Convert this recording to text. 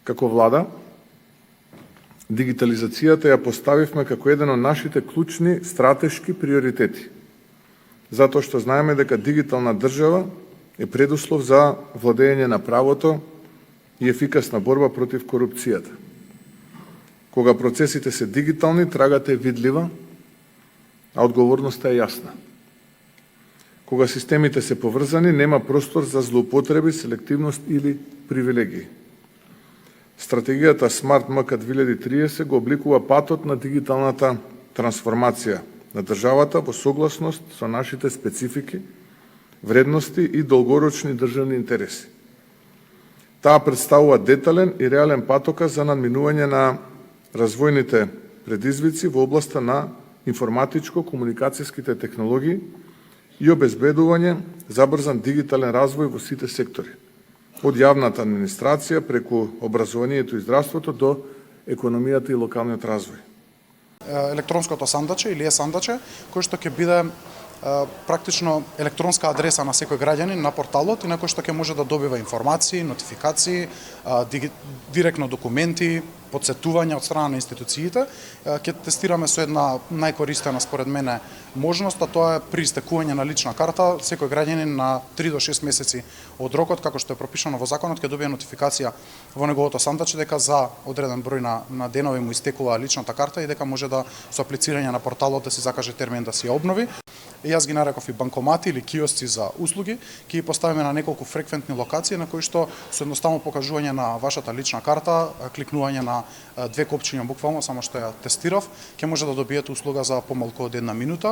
Како влада, дигитализацијата ја поставивме како еден од нашите клучни стратешки приоритети, затоа што знаеме дека дигитална држава е предуслов за владење на правото и ефикасна борба против корупцијата. Кога процесите се дигитални, трагата е видлива, а одговорноста е јасна. Кога системите се поврзани, нема простор за злоупотреби, селективност или привилегии. Стратегијата Smart MK 2030 го обликува патот на дигиталната трансформација на државата во согласност со нашите специфики, вредности и долгорочни државни интереси. Таа представува детален и реален патоказ за надминување на развојните предизвици во областа на информатичко-комуникацијските технологии и обезбедување забрзан дигитален развој во сите сектори, од јавната администрација преку образованието и здравството до економијата и локалниот развој. Електронското сандаче или е-сандаче, кој што ќе биде практично електронска адреса на секој граѓанин на порталот и на кој што ќе може да добива информации, нотификации, директно документи, подсетувања од страна на институциите. Ќе тестираме со една најкористена според мене можност, а тоа е при истекување на лична карта, секој граѓанин на 3 до 6 месеци од рокот, како што е пропишано во законот, ќе добие нотификација во неговото сандаче дека за одреден број на денови му истекува личната карта и дека може да со аплицирање на порталот да си закаже термин да си ја обнови. Јас ги нареков и банкомати или киосци за услуги, ќе ги поставиме на неколку фреквентни локации на кои што со едноставно покажување на вашата лична карта, кликнување на 2 копчиња буквално, само што ја тестирав, ќе може да добиете услуга за помалку од 1 минута.